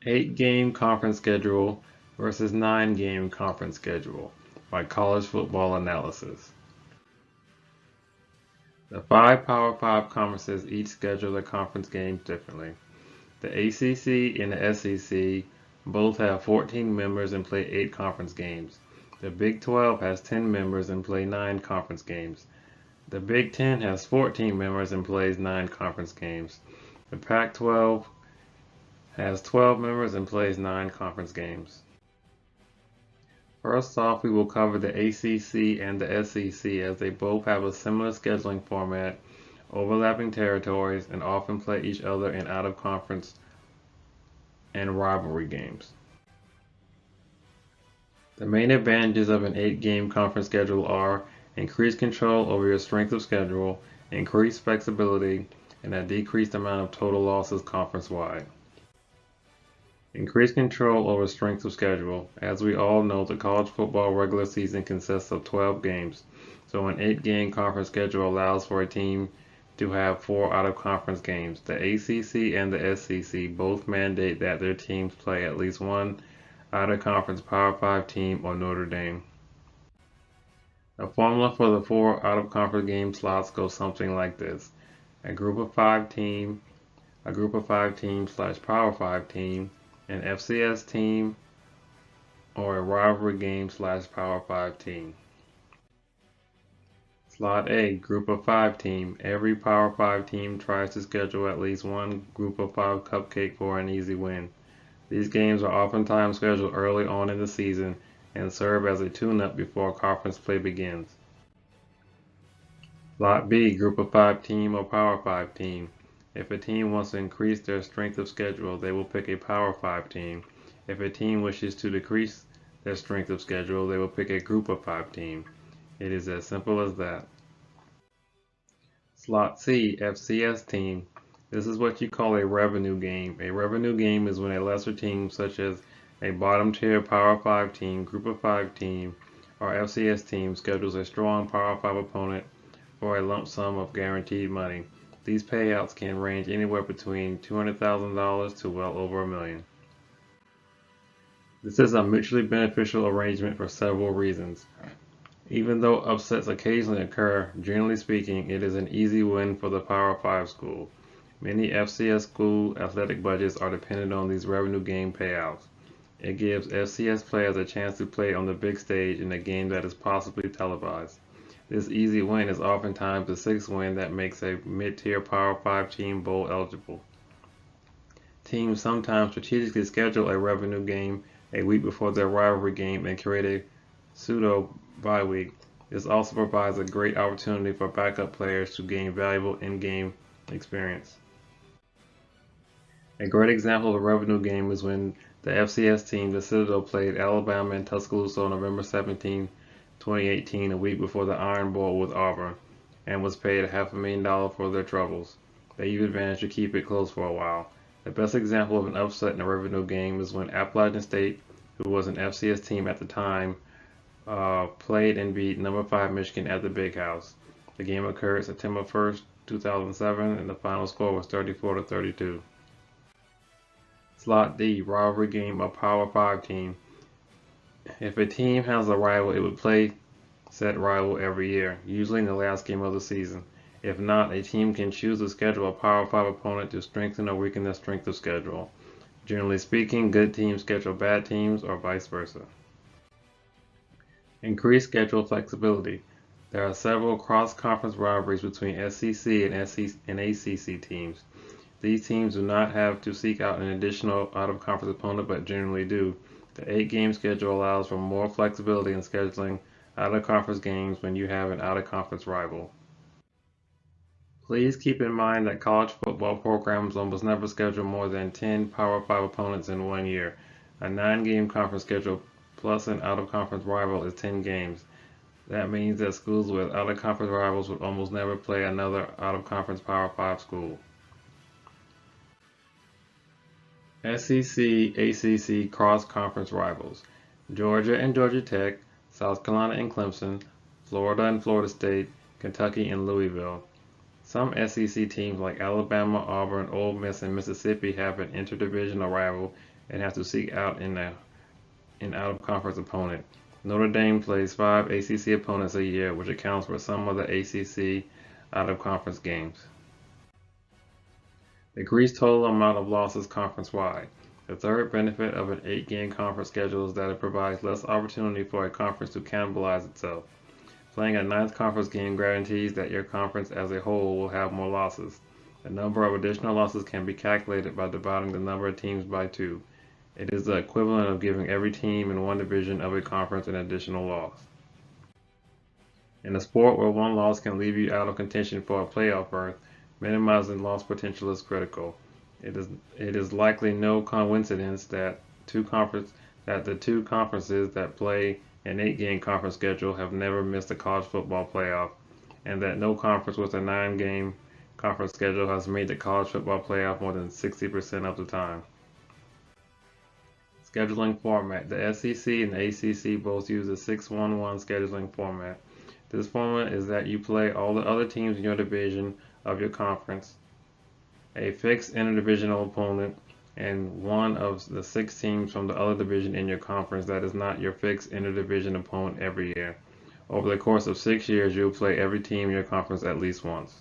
8-game conference schedule versus 9-game conference schedule by College Football Analysis. The 5 Power 5 conferences each schedule their conference games differently. The ACC and the SEC both have 14 members and play 8 conference games. The Big 12 has 10 members and play 9 conference games. The Big 10 has 14 members and plays 9 conference games. The Pac-12 has 12 members and plays 9 conference games. First off, we will cover the ACC and the SEC as they both have a similar scheduling format, overlapping territories, and often play each other in out-of-conference and rivalry games. The main advantages of an 8-game conference schedule are increased control over your strength of schedule, increased flexibility, and a decreased amount of total losses conference-wide. Increased control over strength of schedule. As we all know, the college football regular season consists of 12 games, so an 8-game conference schedule allows for a team to have 4 out-of-conference games. The ACC and the SEC both mandate that their teams play at least one out-of-conference Power 5 team or Notre Dame. The formula for the 4 out-of-conference game slots goes something like this: a group of 5 team, a group of 5 team / Power 5 team, an FCS team, or a rivalry game / Power 5 team. Slot A, group of 5 team. Every Power 5 team tries to schedule at least one group of 5 cupcake for an easy win. These games are oftentimes scheduled early on in the season and serve as a tune-up before conference play begins. Slot B, group of 5 team or Power 5 team. If a team wants to increase their strength of schedule, they will pick a Power 5 team. If a team wishes to decrease their strength of schedule, they will pick a group of 5 team. It is as simple as that. Slot C, FCS team. This is what you call a revenue game. A revenue game is when a lesser team, such as a bottom tier Power 5 team, group of 5 team, or FCS team, schedules a strong Power 5 opponent for a lump sum of guaranteed money. These payouts can range anywhere between $200,000 to well over $1 million. This is a mutually beneficial arrangement for several reasons. Even though upsets occasionally occur, generally speaking, it is an easy win for the Power 5 school. Many FCS school athletic budgets are dependent on these revenue game payouts. It gives FCS players a chance to play on the big stage in a game that is possibly televised. This easy win is oftentimes the 6th win that makes a mid-tier Power 5 team bowl eligible. Teams sometimes strategically schedule a revenue game a week before their rivalry game and create a pseudo bye week. This also provides a great opportunity for backup players to gain valuable in-game experience. A great example of a revenue game is when the FCS team, the Citadel, played Alabama in Tuscaloosa on November 17, 2018, a week before the Iron Bowl with Auburn, and was paid $500,000 for their troubles. They even managed to keep it close for a while. The best example of an upset in a revenue game is when Appalachian State, who was an FCS team at the time, played and beat number 5 Michigan at the Big House. The game occurred September 1st, 2007, and the final score was 34-32. Slot D, rivalry game of Power 5 team. If a team has a rival, it would play said rival every year, usually in the last game of the season. If not, a team can choose to schedule a Power 5 opponent to strengthen or weaken their strength of schedule. Generally speaking, good teams schedule bad teams or vice versa. Increased schedule flexibility. There are several cross-conference rivalries between SEC and ACC teams. These teams do not have to seek out an additional out-of-conference opponent, but generally do. The 8-game schedule allows for more flexibility in scheduling out-of-conference games when you have an out-of-conference rival. Please keep in mind that college football programs almost never schedule more than 10 Power 5 opponents in 1 year. A 9-game conference schedule plus an out-of-conference rival is 10 games. That means that schools with out-of-conference rivals would almost never play another out-of-conference Power 5 school. SEC, ACC cross-conference rivals. Georgia and Georgia Tech, South Carolina and Clemson, Florida and Florida State, Kentucky and Louisville. Some SEC teams like Alabama, Auburn, Ole Miss, and Mississippi have an interdivisional rival and have to seek out an out-of-conference opponent. Notre Dame plays 5 ACC opponents a year, which accounts for some of the ACC out-of-conference games. Decreased total amount of losses conference-wide. The third benefit of an 8-game conference schedule is that it provides less opportunity for a conference to cannibalize itself. Playing a 9th conference game guarantees that your conference as a whole will have more losses. The number of additional losses can be calculated by dividing the number of teams by 2. It is the equivalent of giving every team in one division of a conference an additional loss. In a sport where one loss can leave you out of contention for a playoff berth, minimizing loss potential is critical. It is likely no coincidence that the two conferences that play an 8-game conference schedule have never missed a college football playoff, and that no conference with a 9-game conference schedule has made the college football playoff more than 60% of the time. Scheduling format. The SEC and the ACC both use a 6-1-1 scheduling format. This format is that you play all the other teams in your division of your conference, a fixed interdivisional opponent, and one of the 6 teams from the other division in your conference that is not your fixed interdivision opponent every year. Over the course of 6 years, you'll play every team in your conference at least once.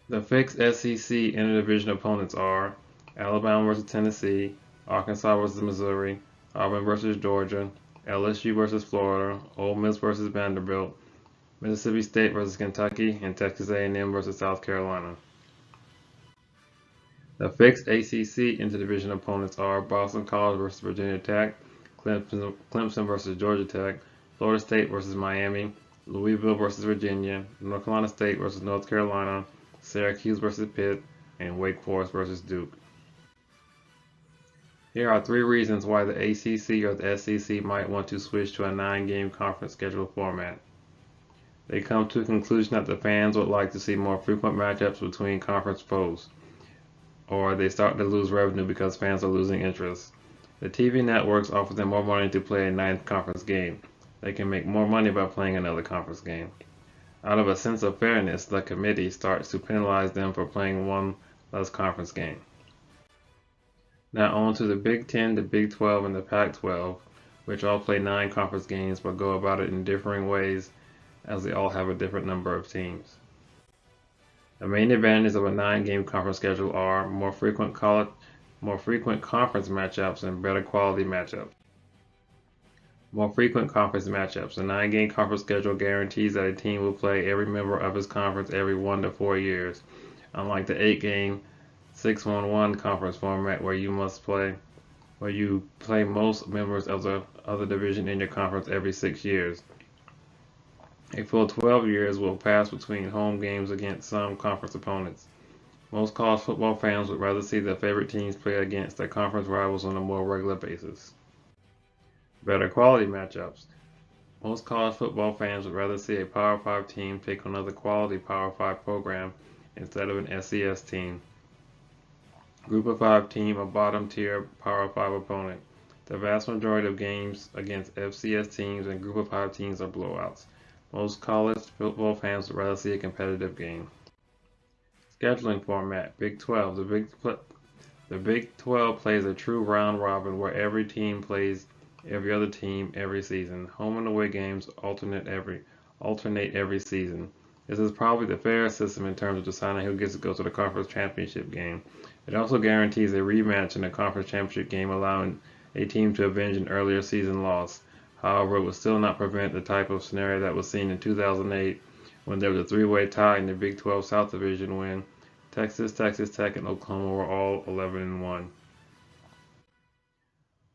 The fixed SEC interdivision opponents are Alabama versus Tennessee, Arkansas versus Missouri, Auburn versus Georgia, LSU versus Florida, Ole Miss versus Vanderbilt, Mississippi State versus Kentucky, and Texas A&M versus South Carolina. The fixed ACC interdivision opponents are Boston College versus Virginia Tech, Clemson versus Georgia Tech, Florida State versus Miami, Louisville versus Virginia, North Carolina State versus North Carolina, Syracuse versus Pitt, and Wake Forest versus Duke. Here are 3 reasons why the ACC or the SEC might want to switch to a 9-game conference schedule format. They come to a conclusion that the fans would like to see more frequent matchups between conference foes, or they start to lose revenue because fans are losing interest. The TV networks offer them more money to play a 9th conference game. They can make more money by playing another conference game. Out of a sense of fairness, the committee starts to penalize them for playing one less conference game. Now on to the Big 10, the Big 12, and the Pac-12, which all play 9 conference games but go about it in differing ways as they all have a different number of teams. The main advantages of a 9-game conference schedule are more frequent conference matchups and better quality matchups. More frequent conference matchups. The 9-game conference schedule guarantees that a team will play every member of its conference every 1 to 4 years, unlike the 8-game 6-1-1 conference format where you play most members of the other division in your conference every 6 years. A full 12 years will pass between home games against some conference opponents. Most college football fans would rather see their favorite teams play against their conference rivals on a more regular basis. Better quality matchups. Most college football fans would rather see a Power 5 team take on another quality Power 5 program instead of an SEC team. Group of 5 team, a bottom tier Power 5 opponent. The vast majority of games against FCS teams and Group of 5 teams are blowouts. Most college football fans would rather see a competitive game. Scheduling format. Big 12. The Big 12 plays a true round robin where every team plays every other team every season. Home and away games alternate every season. This is probably the fairest system in terms of deciding who gets to go to the conference championship game. It also guarantees a rematch in the conference championship game, allowing a team to avenge an earlier season loss. However, it would still not prevent the type of scenario that was seen in 2008 when there was a 3-way tie in the Big 12 South Division when Texas, Texas Tech, and Oklahoma were all 11-1.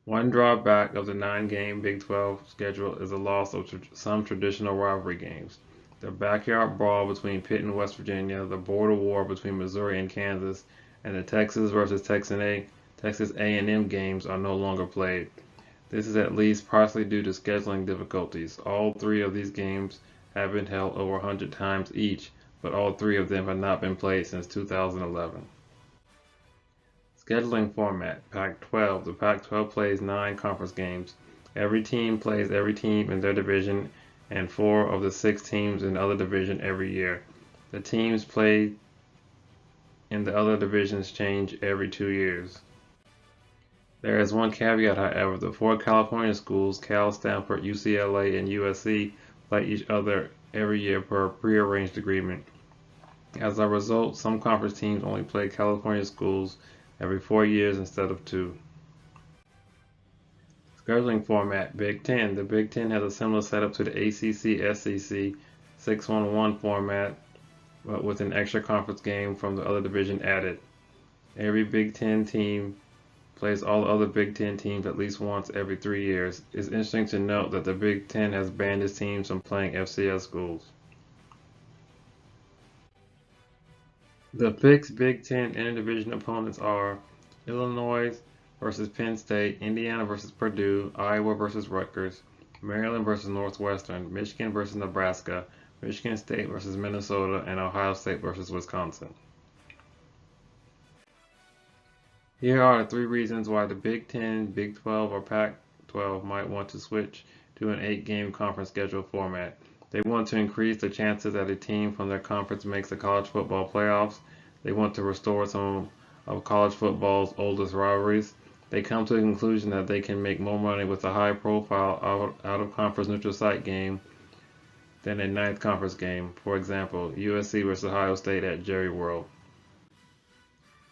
One drawback of the 9-game Big 12 schedule is the loss of some traditional rivalry games. The backyard brawl between Pitt and West Virginia, the border war between Missouri and Kansas, and the Texas versus Texas A&M games are no longer played. This is at least partially due to scheduling difficulties. All 3 of these games have been held over 100 times each, but all 3 of them have not been played since 2011. Scheduling format. Pac-12. The Pac-12 plays 9 conference games. Every team plays every team in their division and 4 of the 6 teams in the other division every year. The teams play and the other divisions change every 2 years. There is one caveat, however. The four California schools, Cal, Stanford, UCLA, and USC, play each other every year per prearranged agreement. As a result, some conference teams only play California schools every 4 years instead of 2. Scheduling format: Big Ten. The Big Ten has a similar setup to the ACC-SEC 6-1-1 format, but with an extra conference game from the other division added. Every Big Ten team plays all the other Big Ten teams at least once every 3 years. It's interesting to note that the Big Ten has banned its teams from playing FCS schools. The fixed Big Ten interdivision opponents are Illinois versus Penn State, Indiana versus Purdue, Iowa versus Rutgers, Maryland versus Northwestern, Michigan versus Nebraska, Michigan State versus Minnesota, and Ohio State versus Wisconsin. Here are the 3 reasons why the Big Ten, Big 12, or Pac-12 might want to switch to an 8-game conference schedule format. They want to increase the chances that a team from their conference makes the college football playoffs. They want to restore some of college football's oldest rivalries. They come to the conclusion that they can make more money with a high-profile out-of-conference neutral site game than a 9th conference game, for example, USC versus Ohio State at Jerry World.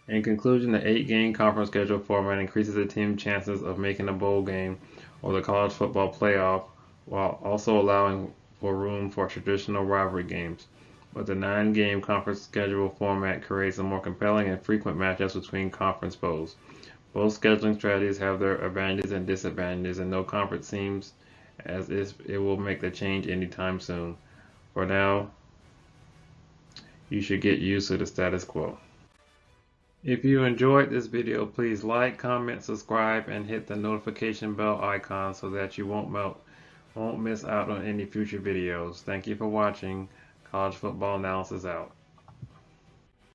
In conclusion, the 8-game conference schedule format increases the team's chances of making a bowl game or the college football playoff, while also allowing for room for traditional rivalry games. But the 9-game conference schedule format creates a more compelling and frequent matchups between conference foes. Both scheduling strategies have their advantages and disadvantages, and no conference seems as if it will make the change anytime soon. For now, you should get used to the status quo. If you enjoyed this video, please like, comment, subscribe, and hit the notification bell icon so that you won't miss out on any future videos. Thank you for watching. College Football Analysis out.